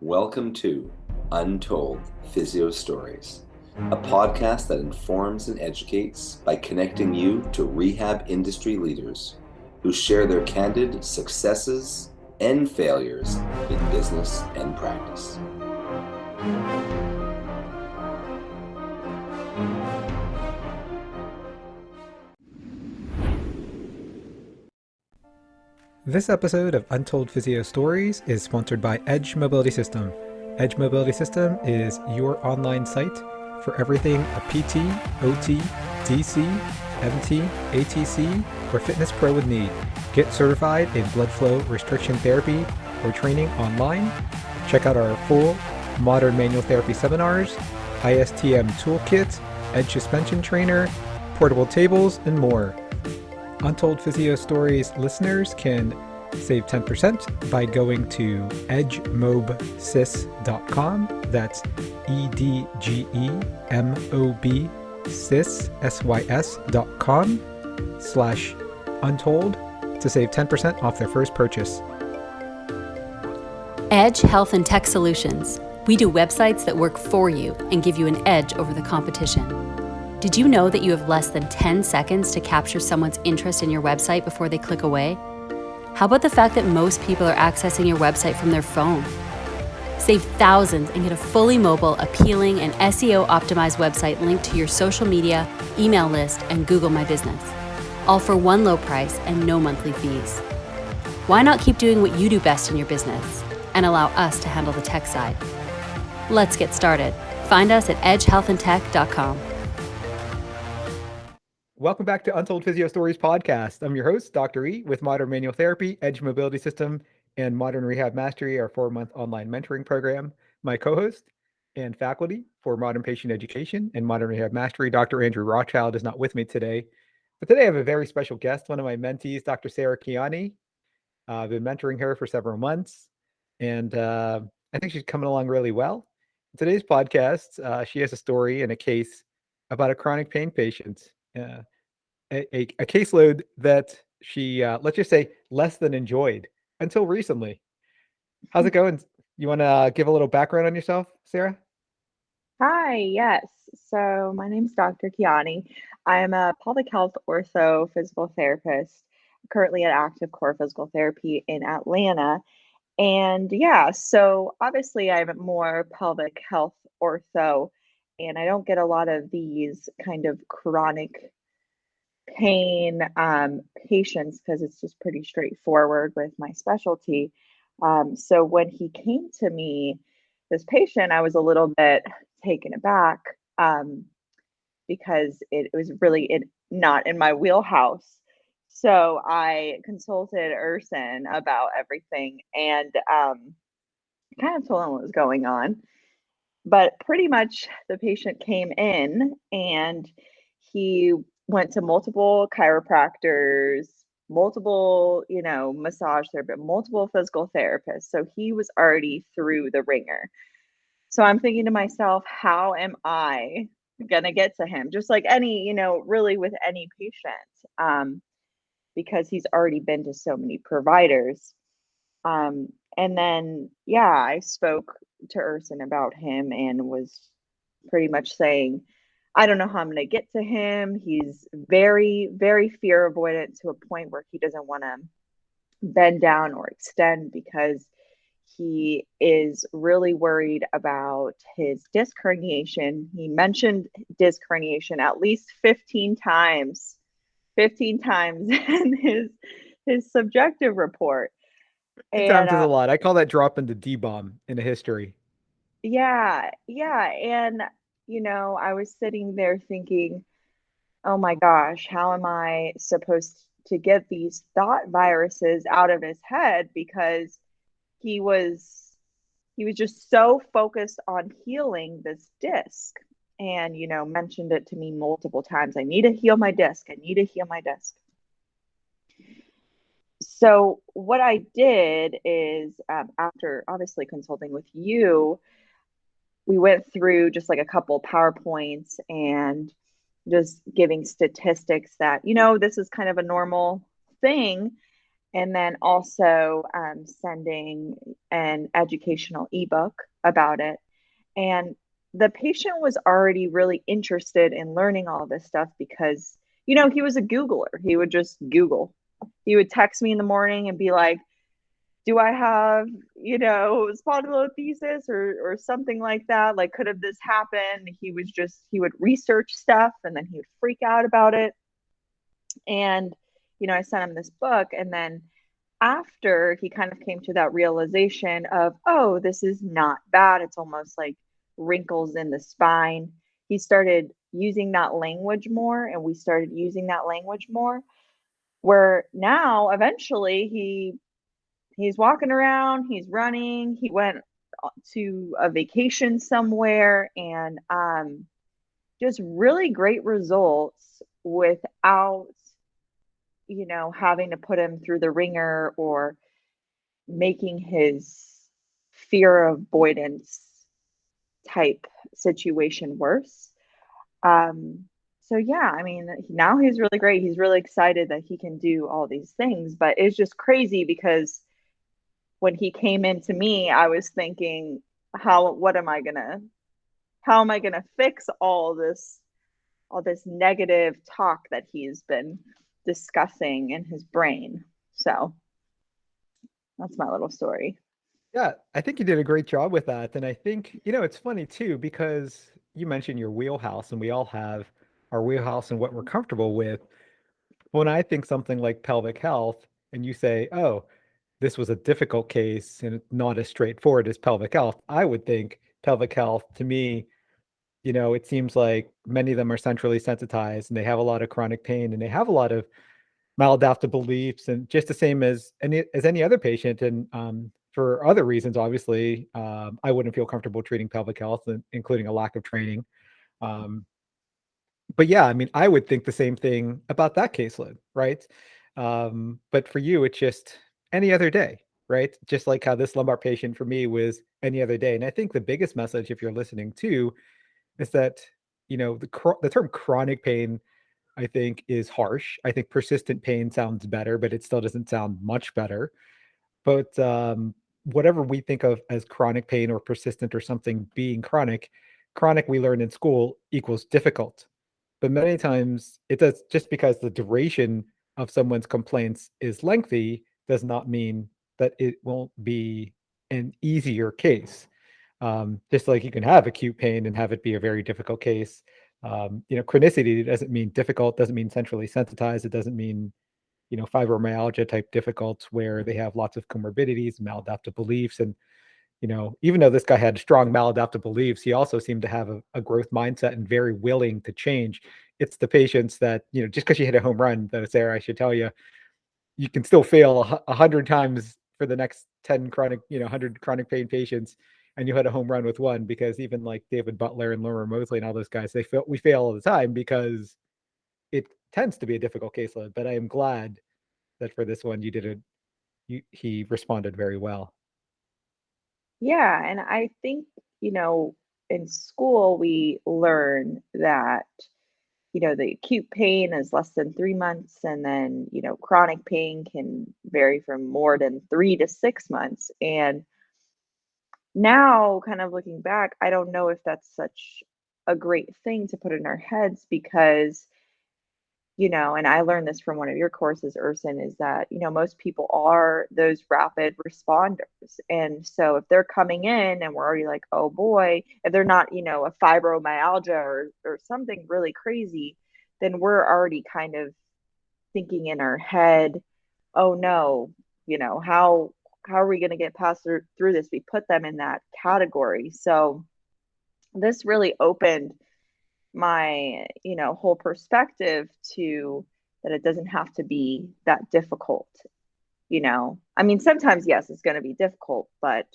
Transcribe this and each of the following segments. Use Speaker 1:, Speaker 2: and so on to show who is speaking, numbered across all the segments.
Speaker 1: Welcome to Untold Physio Stories, a podcast that informs and educates by connecting you to rehab industry leaders who share their candid successes and failures in business and practice.
Speaker 2: This episode of Untold Physio Stories is sponsored by Edge Mobility System. Edge Mobility System is your online site for everything a PT, OT, DC, MT, ATC, or fitness pro would need. Get certified in blood flow restriction therapy or training online. Check out our full modern manual therapy seminars, ISTM toolkit, Edge suspension trainer, portable tables, and more. Untold Physio Stories listeners can save 10% by going to edgemobsys.com. That's edgemobsys.com/untold to save 10% off their first purchase.
Speaker 3: Edge Health and Tech Solutions. We do websites that work for you and give you an edge over the competition. Did you know that you have less than 10 seconds to capture someone's interest in your website before they click away? How about the fact that most people are accessing your website from their phone? Save thousands and get a fully mobile, appealing, and SEO-optimized website linked to your social media, email list, and Google My Business. All for one low price and no monthly fees. Why not keep doing what you do best in your business and allow us to handle the tech side? Let's get started. Find us at edgehealthandtech.com.
Speaker 2: Welcome back to Untold Physio Stories podcast. I'm your host, Dr. E, with Modern Manual Therapy, Edge Mobility System, and Modern Rehab Mastery, our 4-month online mentoring program. My co-host and faculty for Modern Patient Education and Modern Rehab Mastery, Dr. Andrew Rothschild, is not with me today. But today I have a very special guest, one of my mentees, Dr. Sarah Kiyani. I've been mentoring her for several months, and I think she's coming along really well. In today's podcast, she has a story and a case about a chronic pain patient. A caseload that she, let's just say, less than enjoyed until recently. How's it going? You want to give a little background on yourself, Sarah?
Speaker 4: Hi, yes. So my name's Dr. Kiyani. I am a public health ortho physical therapist, currently at Active Core Physical Therapy in Atlanta. And yeah, so obviously I'm more pelvic health ortho, and I don't get a lot of these kind of chronic pain patients because it's just pretty straightforward with my specialty. So when he came to me, this patient, I was a little bit taken aback because it was really not in my wheelhouse. So I consulted Erson about everything and kind of told him what was going on. But pretty much the patient came in and he went to multiple chiropractors, multiple, massage therapist, multiple physical therapists. So he was already through the ringer. So I'm thinking to myself, how am I going to get to him? Just like any, really with any patient, because he's already been to so many providers. And then, yeah, I spoke to Erson about him and was pretty much saying, I don't know how I'm going to get to him. He's very, very fear avoidant to a point where he doesn't want to bend down or extend because he is really worried about his disc herniation. He mentioned disc herniation at least 15 times in his subjective report.
Speaker 2: Times is a lot. I call that dropping the D-bomb in a history.
Speaker 4: Yeah. And, I was sitting there thinking, oh my gosh, how am I supposed to get these thought viruses out of his head? Because he was just so focused on healing this disc and, mentioned it to me multiple times. I need to heal my disc. I need to heal my disc. So what I did is after obviously consulting with you, we went through just like a couple PowerPoints and just giving statistics that, this is kind of a normal thing. and then also sending an educational ebook about it. And the patient was already really interested in learning all this stuff because, he was a Googler. He would just Google. He would text me in the morning and be like, do I have, spondylolisthesis or something like that? Like, could have this happened? He would research stuff and then he would freak out about it. And, I sent him this book. And then after he kind of came to that realization of, oh, this is not bad, it's almost like wrinkles in the spine, he started using that language more, and we started using that language more, where now eventually he's walking around, he's running, he went to a vacation somewhere, and just really great results without having to put him through the ringer or making his fear avoidance type situation worse. So yeah, I mean, now he's really great. He's really excited that he can do all these things, but it's just crazy because when he came into me, I was thinking, how am I gonna fix all this negative talk that he's been discussing in his brain? So that's my little story.
Speaker 2: Yeah, I think you did a great job with that. And I think, it's funny too, because you mentioned your wheelhouse, and we all have our wheelhouse and what we're comfortable with. When I think something like pelvic health, and you say, oh, this was a difficult case and not as straightforward as pelvic health, I would think pelvic health to me, it seems like many of them are centrally sensitized and they have a lot of chronic pain and they have a lot of maladaptive beliefs, and just the same as any other patient. And for other reasons, obviously, I wouldn't feel comfortable treating pelvic health, including a lack of training. But yeah, I mean, I would think the same thing about that caseload, right? But for you, it's just any other day, right? Just like how this lumbar patient for me was any other day. And I think the biggest message, if you're listening too, is that the term chronic pain, I think, is harsh. I think persistent pain sounds better, but it still doesn't sound much better. But whatever we think of as chronic pain or persistent or something being chronic, chronic we learn in school equals difficult. But many times it does, just because the duration of someone's complaints is lengthy does not mean that it won't be an easier case. Just like you can have acute pain and have it be a very difficult case. Chronicity doesn't mean difficult, doesn't mean centrally sensitized. It doesn't mean, fibromyalgia type difficult where they have lots of comorbidities, maladaptive beliefs. And, even though this guy had strong maladaptive beliefs, he also seemed to have a growth mindset and very willing to change. It's the patients that, just because you hit a home run, though, Sarah, I should tell you, you can still fail 100 times for the next 10 chronic, 100 chronic pain patients, and you had a home run with one, because even like David Butler and Laura Mosley and all those guys, we fail all the time because it tends to be a difficult caseload. But I am glad that for this one he responded very well.
Speaker 4: Yeah, and I think, in school we learn that, the acute pain is less than 3 months, and then, chronic pain can vary from more than 3 to 6 months. And now, kind of looking back, I don't know if that's such a great thing to put in our heads because, and I learned this from one of your courses, Erson, is that, most people are those rapid responders. And so if they're coming in and we're already like, oh boy, if they're not, a fibromyalgia or something really crazy, then we're already kind of thinking in our head, oh no, how are we going to get past through this? We put them in that category. So this really opened my whole perspective to that it doesn't have to be that difficult. I mean, sometimes yes, it's going to be difficult, but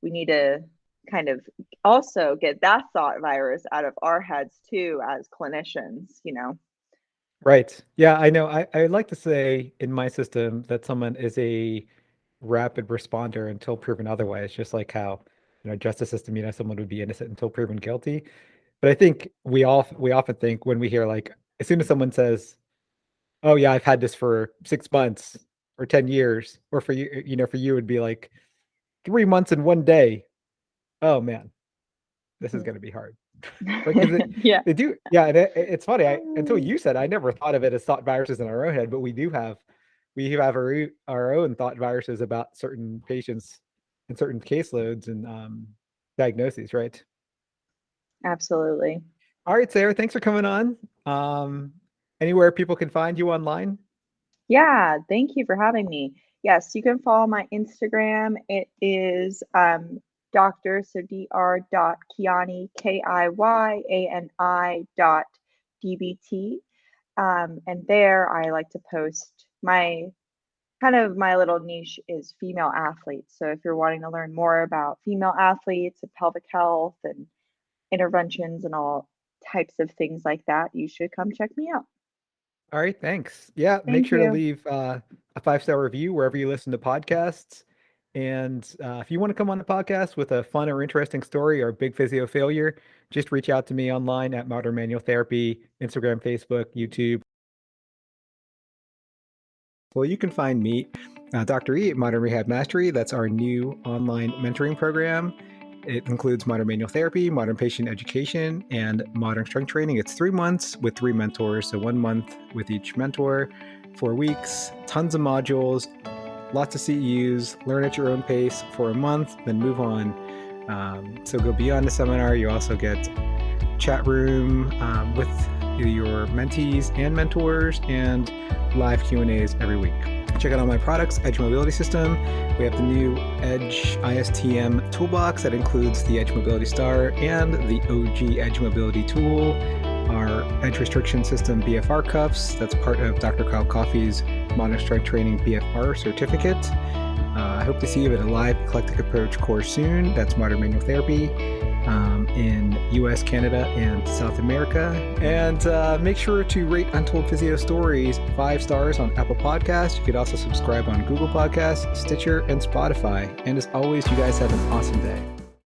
Speaker 4: we need to kind of also get that thought virus out of our heads too as clinicians.
Speaker 2: Right. Yeah, I know. I like to say in my system that someone is a rapid responder until proven otherwise, just like how, justice system, someone would be innocent until proven guilty. But I think we often think when we hear, like, as soon as someone says, "Oh yeah, I've had this for 6 months," or 10 years, or for you, for you, it'd be like 3 months and 1 day. Oh man, this is going to be hard. Because
Speaker 4: Yeah.
Speaker 2: they do, yeah. And it's funny. Until you said, I never thought of it as thought viruses in our own head, but we have our own thought viruses about certain patients and certain caseloads and diagnoses, right?
Speaker 4: Absolutely.
Speaker 2: All right, Sarah, thanks for coming on. Anywhere people can find you online?
Speaker 4: Yeah, thank you for having me. Yes, you can follow my Instagram. It is Dr. So Dr. Kiyani .dbt. And there I like to post my little niche is female athletes. So if you're wanting to learn more about female athletes and pelvic health and interventions and all types of things like that, you should come check me out.
Speaker 2: All right, thanks. Yeah, make
Speaker 4: Thank
Speaker 2: sure to
Speaker 4: you.
Speaker 2: leave a 5-star review wherever you listen to podcasts. And if you want to come on the podcast with a fun or interesting story or a big physio failure, just reach out to me online at Modern Manual Therapy, Instagram, Facebook, YouTube. Well, you can find me, Dr. E, at Modern Rehab Mastery. That's our new online mentoring program. It includes modern manual therapy, modern patient education, and modern strength training. It's 3 months with 3 mentors, so 1 month with each mentor, 4 weeks, tons of modules, lots of CEUs, learn at your own pace for a month, then move on. So go beyond the seminar. You also get chat room with your mentees and mentors and live Q&As every week. Check out all my products, Edge Mobility System. We have the new Edge ISTM toolbox that includes the Edge Mobility Star and the OG Edge Mobility tool, our Edge Restriction System BFR cuffs. That's part of Dr. Kyle Coffey's Modern Strength Training BFR certificate. I hope to see you at a live eclectic approach course soon. That's Modern Manual Therapy in US, Canada, and South America. And make sure to rate Untold Physio Stories 5 stars on Apple Podcasts. You could also subscribe on Google Podcasts, Stitcher, and Spotify. And as always, you guys have an awesome day.